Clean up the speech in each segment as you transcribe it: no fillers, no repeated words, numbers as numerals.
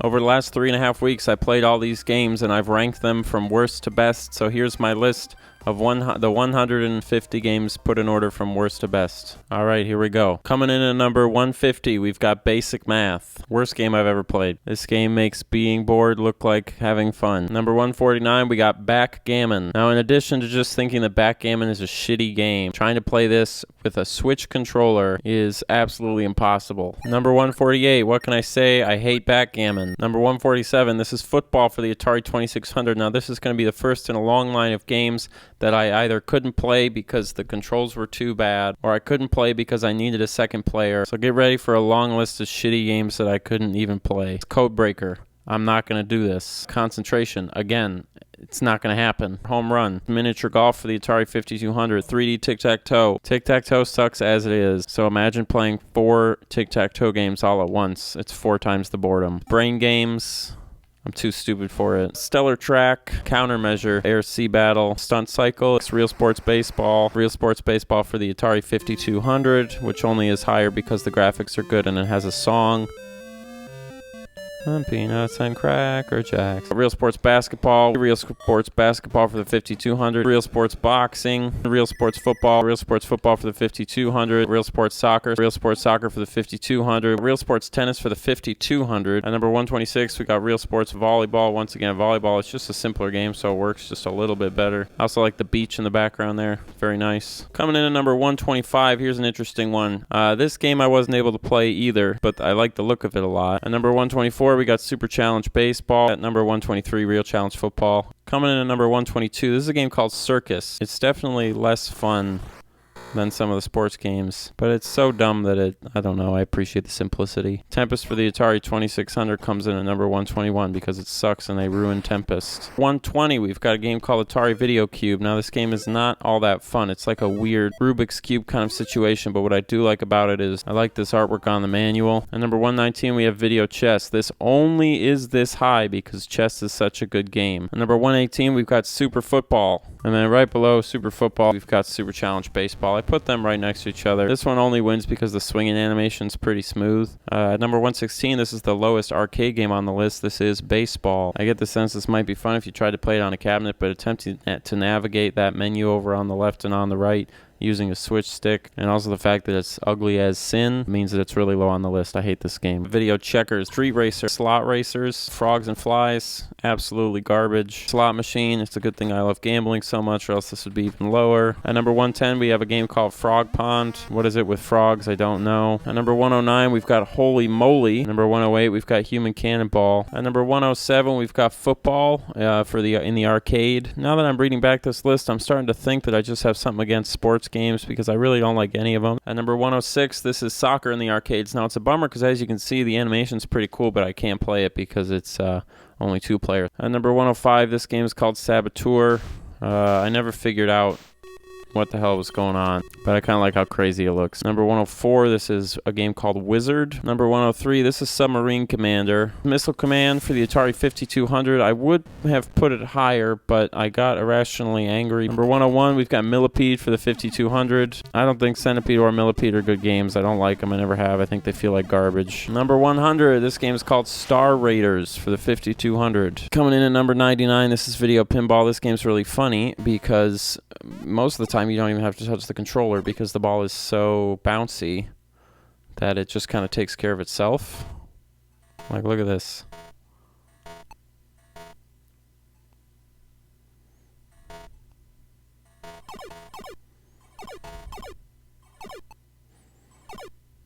Over the last 3.5 weeks, I played all these games and I've ranked them from worst to best. So here's my list of the 150 games put in order from worst to best. All right, here we go. Coming in at number 150, we've got Basic Math. Worst game I've ever played. This game makes being bored look like having fun. Number 149, we got Backgammon. Now, in addition to just thinking that Backgammon is a shitty game, trying to play this with a Switch controller is absolutely impossible. Number 148, what can I say? I hate Backgammon. Number 147, this is football for the Atari 2600. Now, this is going to be the first in a long line of games that I either couldn't play because the controls were too bad, or I couldn't play because I needed a second player. So get ready for a long list of shitty games that I couldn't even play. CODEBREAKER. I'm not going to do this. Concentration. Again, it's not going to happen. Home Run. Miniature Golf for the Atari 5200. 3D Tic-Tac-Toe. Tic-Tac-Toe sucks as it is. So imagine playing 4 Tic-Tac-Toe games all at once. It's 4 times the boredom. Brain Games. I'm too stupid for it. Stellar Track, Countermeasure, Air Sea Battle, Stunt Cycle, it's RealSports Baseball, RealSports Baseball for the Atari 5200, which only is higher because the graphics are good and it has a song. Peanuts and Cracker Jacks. RealSports Basketball, RealSports Basketball for the 5200, RealSports Boxing, RealSports Football, RealSports Football for the 5200, RealSports Soccer, RealSports Soccer for the 5200, RealSports Tennis for the 5200. At number 126, we got RealSports Volleyball. Once again, volleyball is just a simpler game, so it works just a little bit better. I also like the beach in the background there. Very nice. Coming in at number 125, here's an interesting one. This game I wasn't able to play either, but I like the look of it a lot. At number 124, we got Super Challenge Baseball. At number 123, Real Challenge Football. Coming in at number 122, this is a game called Circus. It's definitely less fun than some of the sports games, but it's so dumb that I don't know, I appreciate the simplicity. Tempest for the Atari 2600 comes in at number 121 because it sucks and they ruined Tempest. 120, we've got a game called Atari Video Cube. Now this game is not all that fun. It's like a weird Rubik's Cube kind of situation, but what I do like about it is I like this artwork on the manual. At number 119, we have Video Chess. This only is this high because chess is such a good game. At number 118, we've got Super Football. And then right below Super Football, we've got Super Challenge Baseball. I put them right next to each other. This one only wins because the swinging animation is pretty smooth. At number 116, this is the lowest arcade game on the list. This is Baseball. I get the sense this might be fun if you try to play it on a cabinet, but attempting to navigate that menu over on the left and on the right using a switch stick, and also the fact that it's ugly as sin means that it's really low on the list. I hate this game. Video Checkers, Street Racer, Slot Racers, Frogs and Flies, absolutely garbage. Slot Machine, it's a good thing I love gambling so much or else this would be even lower. At number 110, we have a game called Frog Pond. What is it with frogs? I don't know. At number 109, we've got Holy Moly. Number 108, we've got Human Cannonball. At number 107, we've got Football in the arcade. Now that I'm reading back this list, I'm starting to think that I just have something against sports games because I really don't like any of them. At number 106, this is Soccer in the arcades. Now it's a bummer because as you can see, the animation's pretty cool, but I can't play it because it's only 2 players. At number 105, this game is called Saboteur. I never figured out what the hell was going on, but I kind of like how crazy it looks. Number 104, this is a game called Wizard. Number 103, this is Submarine Commander. Missile Command for the Atari 5200. I would have put it higher, but I got irrationally angry. Number 101, we've got Millipede for the 5200. I don't think Centipede or Millipede are good games. I don't like them. I never have. I think they feel like garbage. Number 100, this game is called Star Raiders for the 5200. Coming in at number 99, this is Video Pinball. This game's really funny because most of the time you don't even have to touch the controller because the ball is so bouncy that it just kind of takes care of itself. Like, look at this.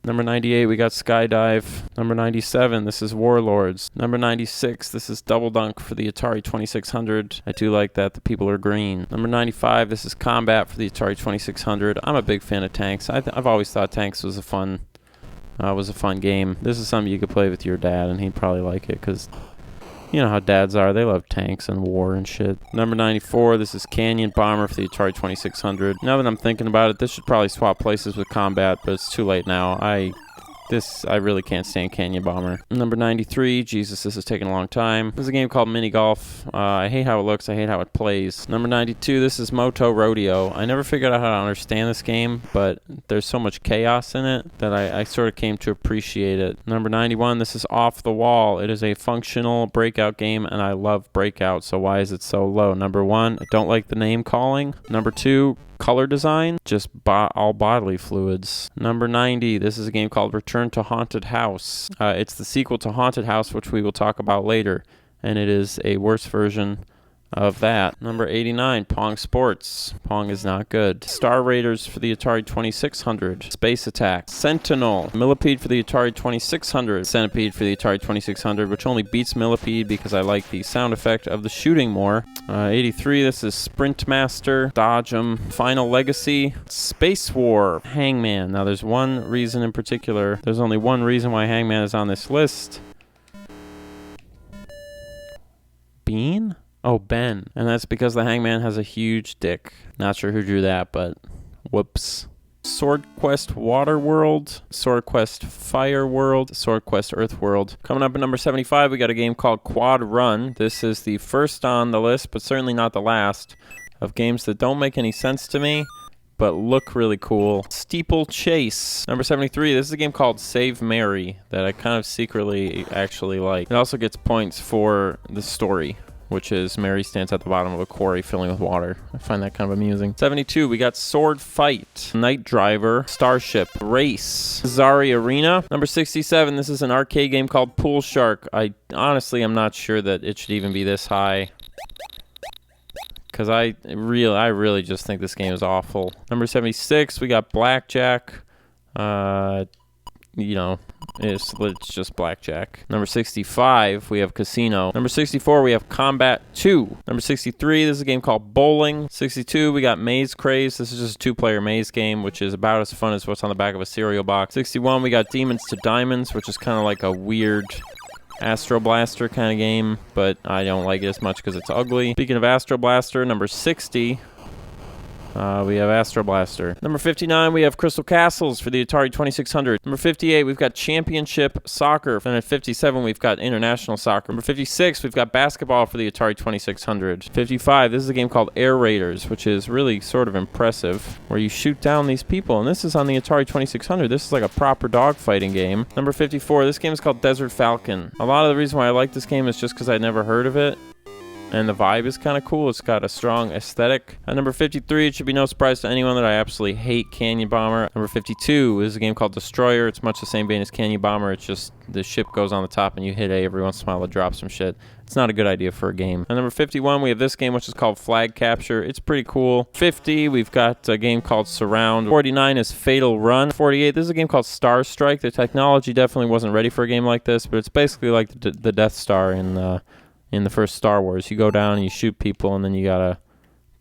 Number 98, we got Skydive. Number 97, this is Warlords. Number 96, this is Double Dunk for the Atari 2600. I do like that the people are green. Number 95, this is Combat for the Atari 2600. I'm a big fan of tanks. I've always thought tanks was a fun game. This is something you could play with your dad, and he'd probably like it because you know how dads are. They love tanks and war and shit. Number 94, this is Canyon Bomber for the Atari 2600. Now that I'm thinking about it, this should probably swap places with Combat, but it's too late now. I This, I really can't stand Canyon Bomber. Number 93, Jesus, this is taking a long time. This is a game called MINIGOLF. I hate how it looks, I hate how it plays. Number 92, this is MOTO-RODEO. I never figured out how to understand this game, but there's so much chaos in it that I sort of came to appreciate it. Number 91, this is Off the Wall. It is a functional breakout game, and I love breakout, so why is it so low? Number 1, I don't like the name calling. Number 2, color design, just all bodily fluids. Number 90, this is a game called Return to Haunted House. It's the sequel to Haunted House, which we will talk about later, and it is a worse version of that. Number 89, Pong Sports. Pong is not good. Star Raiders for the Atari 2600. Space Attack. Sentinel. Millipede for the Atari 2600. Centipede for the Atari 2600, which only beats Millipede because I like the sound effect of the shooting more. 83, this is Sprintmaster. Dodge 'em. Final Legacy. Space War. Hangman. Now there's one reason in particular. There's only one reason why Hangman is on this list. Bean? Oh, Ben. And that's because the Hangman has a huge dick. Not sure who drew that, but whoops. SWORDQuest Water World, SWORDQuest Fire World, SWORDQuest Earth World. Coming up at number 75, we got a game called Quad Run. This is the first on the list, but certainly not the last, of games that don't make any sense to me, but look really cool. Steeple Chase. Number 73, this is a game called Save Mary that I kind of secretly actually like. It also gets points for the story, which is Mary stands at the bottom of a quarry filling with water. I find that kind of amusing. 72, we got Sword Fight, Night Driver, Starship, Race, Zari Arena. Number 67, this is an arcade game called Pool Shark. I honestly am not sure that it should even be this high, because I really just think this game is awful. Number 76, we got Blackjack. You know, it's just Blackjack. Number 65, we have Casino. Number 64, we have Combat 2. Number 63, this is a game called Bowling. 62, we got Maze Craze. This is just a two-player maze game, which is about as fun as what's on the back of a cereal box. 61, we got Demons to Diamonds, which is kind of like a weird ASTROBLASTER kind of game, but I don't like it as much because it's ugly. Speaking of ASTROBLASTER, number 60, we have ASTROBLASTER. Number 59, we have Crystal Castles for the Atari 2600. Number 58, we've got Championship Soccer. And at 57, we've got International Soccer. Number 56, we've got Basketball for the Atari 2600. 55, this is a game called Air Raiders, which is really sort of impressive, where you shoot down these people. And this is on the Atari 2600. This is like a proper dogfighting game. Number 54, this game is called Desert Falcon. A lot of the reason why I like this game is just because I'd never heard of it, and the vibe is kind of cool. It's got a strong aesthetic. At number 53, it should be no surprise to anyone that I absolutely hate Canyon Bomber. Number 52 is a game called Destroyer. It's much the same vein as Canyon Bomber. It's just the ship goes on the top and you hit A every once in a while to drop some shit. It's not a good idea for a game. At number 51, we have this game, which is called Flag Capture. It's pretty cool. 50, we've got a game called Surround. 49 is Fatal Run. 48, this is a game called Star Strike. The technology definitely wasn't ready for a game like this, but it's basically like the Death Star in the first Star Wars. You go down and you shoot people, and then you gotta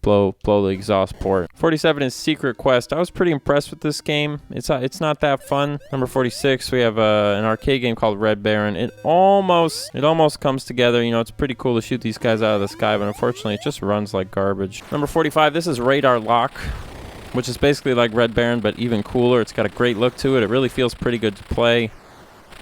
blow the exhaust port. 47 is Secret Quest. I was pretty impressed with this game. It's not that fun. Number 46, we have an arcade game called Red Baron. It almost comes together. You know, it's pretty cool to shoot these guys out of the sky, but unfortunately it just runs like garbage. Number 45, this is Radar Lock, which is basically like Red Baron, but even cooler. It's got a great look to it. It really feels pretty good to play.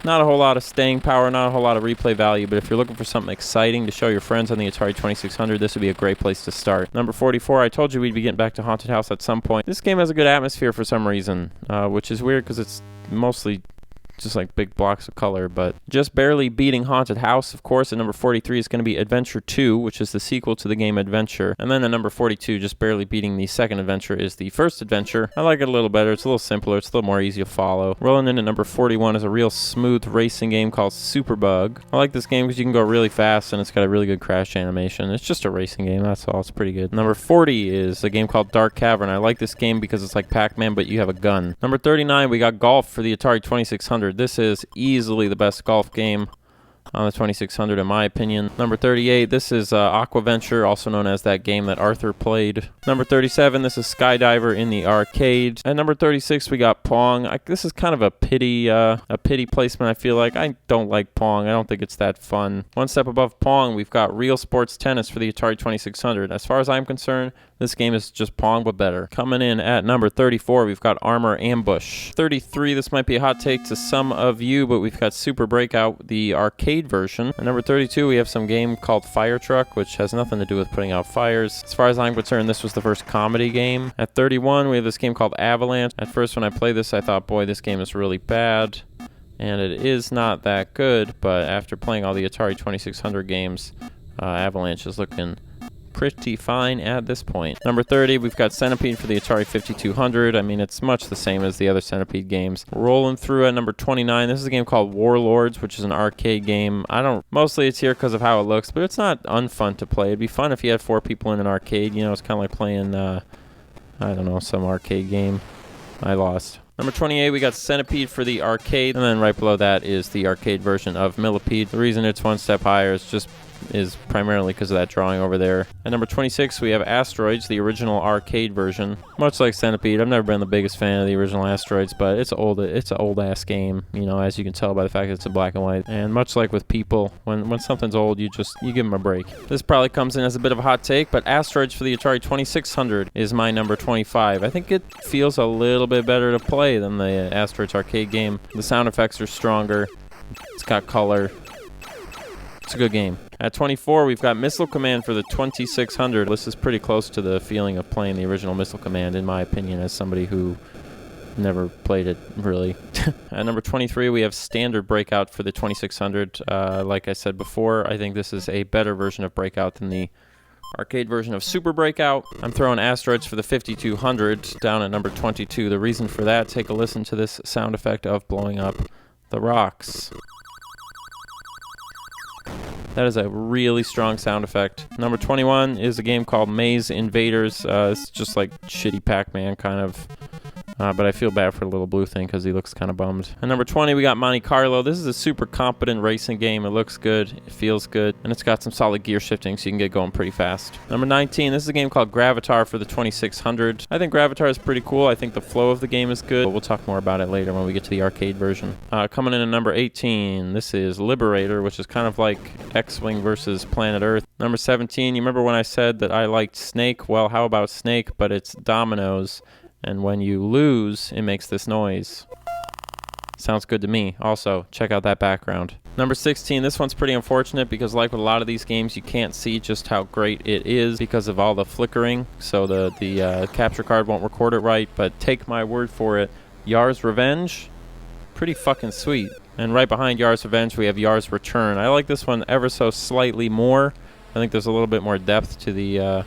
Not a whole lot of staying power, not a whole lot of replay value, but if you're looking for something exciting to show your friends on the Atari 2600, this would be a great place to start. Number 44, I told you we'd be getting back to Haunted House at some point. This game has a good atmosphere for some reason, which is weird because it's mostly just like big blocks of color, but just barely beating Haunted House, of course. At number 43 is going to be Adventure 2, which is the sequel to the game Adventure. And then at number 42, just barely beating the second Adventure, is the first Adventure. I like it a little better. It's a little simpler. It's a little more easy to follow. Rolling in at number 41 is a real smooth racing game called Superbug. I like this game because you can go really fast and it's got a really good crash animation. It's just a racing game, that's all. It's pretty good. Number 40 is a game called Dark Cavern. I like this game because it's like Pac-Man, but you have a gun. Number 39, we got Golf for the Atari 2600. This is easily the best golf game on the 2600 in my opinion. Number 38, this is AQUAVENTURE, also known as that game that Arthur played. Number 37, this is Skydiver in the arcade. At number 36, we got Pong. This is kind of a pity placement, I feel like. I don't like Pong. I don't think it's that fun. One step above Pong, we've got RealSports Tennis for the Atari 2600. As far as I'm concerned, this game is just Pong, but better. Coming in at number 34, we've got Armor Ambush. 33, this might be a hot take to some of you, but we've got Super Breakout, the arcade version. At number 32, we have some game called Fire Truck, which has nothing to do with putting out fires. As far as I'm concerned, this was the first comedy game. At 31, we have this game called Avalanche. At first, when I played this, I thought, boy, this game is really bad. And it is not that good, but after playing all the Atari 2600 games, Avalanche is looking pretty fine at this point. Number 30, we've got Centipede for the Atari 5200. I mean, it's much the same as the other Centipede games. Rolling through at number 29, this is a game called WARLORDS, which is an arcade game. Mostly it's here because of how it looks, but it's not unfun to play. It'd be fun if you had 4 people in an arcade. You know, it's kind of like playing, I don't know, some arcade game. I lost. Number 28, we got Centipede for the arcade, and then right below that is the arcade version of Millipede. The reason it's one step higher is primarily because of that drawing over there. At number 26, we have Asteroids, the original arcade version. Much like Centipede, I've never been the biggest fan of the original Asteroids, but it's an old-ass game, you know, as you can tell by the fact that it's in black and white. And much like with people, when something's old, you give them a break. This probably comes in as a bit of a hot take, but Asteroids for the Atari 2600 is my number 25. I think it feels a little bit better to play than the Asteroids arcade game. The sound effects are stronger. It's got color. It's a good game. At 24, we've got Missile Command for the 2600. This is pretty close to the feeling of playing the original Missile Command, in my opinion, as somebody who never played it, really. At number 23, we have Standard Breakout for the 2600. Like I said before, I think this is a better version of Breakout than the arcade version of Super Breakout. I'm throwing Asteroids for the 5200 down at number 22. The reason for that, take a listen to this sound effect of blowing up the rocks. That is a really strong sound effect. Number 21 is a game called Maze Invaders. It's just like shitty Pac-Man kind of. But I feel bad for the little blue thing because he looks kind of bummed. At number 20, we got Monte Carlo. This is a super competent racing game. It looks good. It feels good. And it's got some solid gear shifting, so you can get going pretty fast. Number 19, this is a game called GRAVITAR for the 2600. I think GRAVITAR is pretty cool. I think the flow of the game is good. But we'll talk more about it later when we get to the arcade version. Coming in at number 18, this is Liberator, which is kind of like X-Wing versus Planet Earth. Number 17, you remember when I said that I liked Snake? Well, how about Snake, but it's dominoes. And when you lose, it makes this noise. Sounds good to me. Also, check out that background. Number 16, this one's pretty unfortunate because like with a lot of these games, you can't see just how great it is because of all the flickering. So the capture card won't record it right, but take my word for it. Yar's Revenge, pretty fucking sweet. And right behind Yar's Revenge, we have Yar's Return. I like this one ever so slightly more. I think there's a little bit more depth to the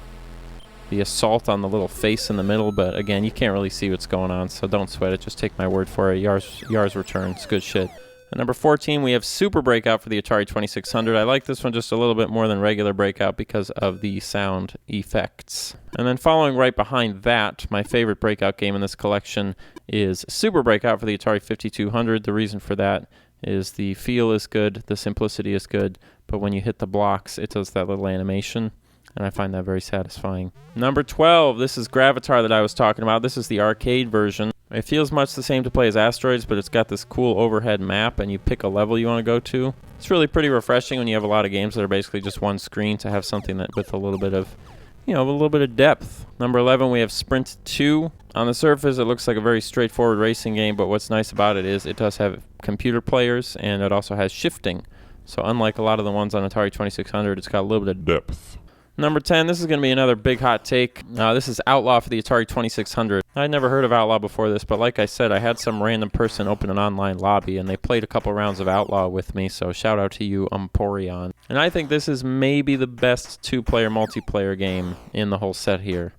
assault on the little face in the middle, but again, you can't really see what's going on, so don't sweat it. Just take my word for it. Yar's Return. It's good shit. At number 14, we have Super Breakout for the Atari 2600. I like this one just a little bit more than regular Breakout because of the sound effects. And then following right behind that, my favorite Breakout game in this collection is Super Breakout for the Atari 5200. The reason for that is the feel is good, the simplicity is good, but when you hit the blocks, it does that little animation. And I find that very satisfying. Number 12, this is GRAVITAR that I was talking about. This is the arcade version. It feels much the same to play as Asteroids, but it's got this cool overhead map, and you pick a level you want to go to. It's really pretty refreshing when you have a lot of games that are basically just one screen to have something that with a little bit of, you know, a little bit of depth. Number 11, we have Sprint 2. On the surface, it looks like a very straightforward racing game, but what's nice about it is it does have computer players, and it also has shifting. So unlike a lot of the ones on Atari 2600, it's got a little bit of depth. Number 10, this is going to be another big hot take. This is Outlaw for the Atari 2600. I'd never heard of Outlaw before this, but like I said, I had some random person open an online lobby, and they played a couple rounds of Outlaw with me, so shout out to you, Emporion. And I think this is maybe the best two-player multiplayer game in the whole set here.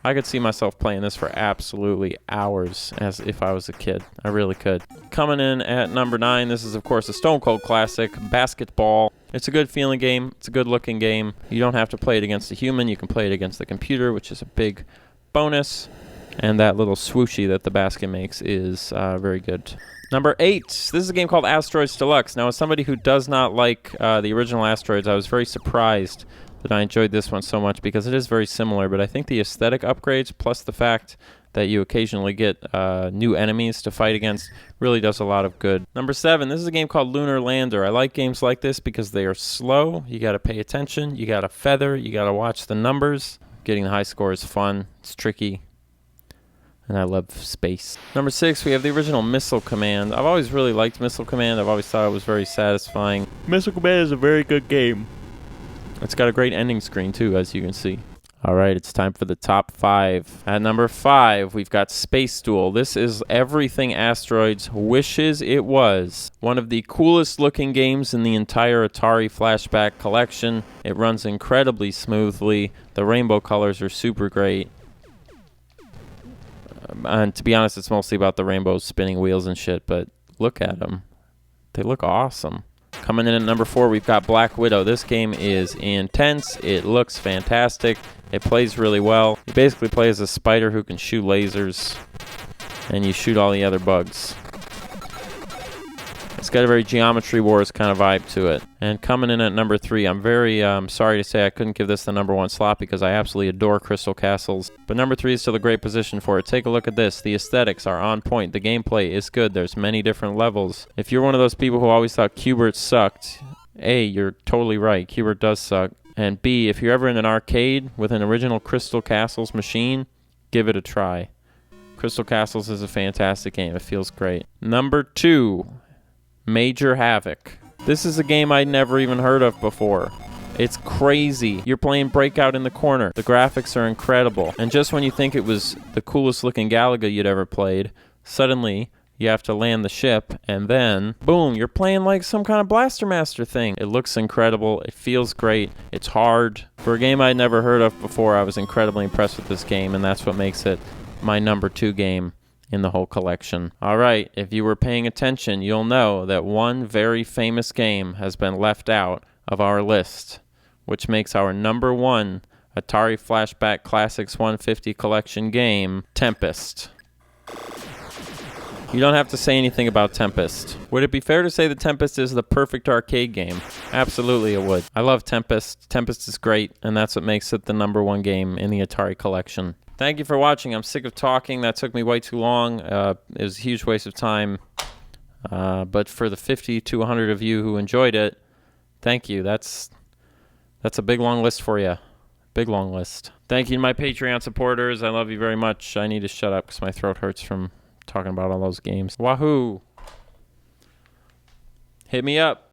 I could see myself playing this for absolutely hours as if I was a kid. I really could. Coming in at number 9, this is of course a Stone Cold classic, Basketball. It's a good feeling game. It's a good looking game. You don't have to play it against a human. You can play it against the computer, which is a big bonus. And that little swooshy that the basket makes is very good. Number 8. This is a game called Asteroids Deluxe. Now, as somebody who does not like the original Asteroids, I was very surprised that I enjoyed this one so much because it is very similar. But I think the aesthetic upgrades plus the fact that you occasionally get new enemies to fight against really does a lot of good. Number 7. This is a game called Lunar Lander. I like games like this because they are slow. You got to pay attention. You got to feather. You got to watch the numbers. Getting the high score is fun. It's tricky. And I love space. Number 6, we have the original Missile Command. I've always really liked Missile Command. I've always thought it was very satisfying. Missile Command is a very good game. It's got a great ending screen too, as you can see. Alright, it's time for the top 5. At number 5, we've got Space Duel. This is everything Asteroids wishes it was. One of the coolest looking games in the entire Atari Flashback collection. It runs incredibly smoothly. The rainbow colors are super great. And to be honest, it's mostly about the rainbows spinning wheels and shit, but look at them. They look awesome. Coming in at number 4, we've got Black Widow. This game is intense. It looks fantastic. It plays really well. You basically play as a spider who can shoot lasers, and you shoot all the other bugs. It's got a very Geometry Wars kind of vibe to it. And coming in at number 3, I'm very sorry to say I couldn't give this the number 1 slot because I absolutely adore Crystal Castles. But number 3 is still a great position for it. Take a look at this. The aesthetics are on point. The gameplay is good. There's many different levels. If you're one of those people who always thought Q*bert sucked, A, you're totally right. Q*bert does suck. And B, if you're ever in an arcade with an original Crystal Castles machine, give it a try. Crystal Castles is a fantastic game. It feels great. Number 2. Major Havoc. This is a game I'd never even heard of before. It's crazy. You're playing Breakout in the corner. The graphics are incredible. And just when you think it was the coolest looking Galaga you'd ever played, suddenly you have to land the ship, and then, boom, you're playing like some kind of Blaster Master thing. It looks incredible. It feels great. It's hard. For a game I'd never heard of before, I was incredibly impressed with this game, and that's what makes it my number 2 game in the whole collection. Alright, if you were paying attention, you'll know that one very famous game has been left out of our list, which makes our number 1 Atari Flashback Classics 150 collection game, Tempest. You don't have to say anything about Tempest. Would it be fair to say that Tempest is the perfect arcade game? Absolutely it would. I love Tempest. Tempest is great, and that's what makes it the number 1 game in the Atari collection. Thank you for watching. I'm sick of talking. That took me way too long. It was a huge waste of time. But for the 50 to 100 of you who enjoyed it, thank you. That's a big, long list for you. Big, long list. Thank you to my Patreon supporters. I love you very much. I need to shut up because my throat hurts from talking about all those games. Wahoo! Hit me up.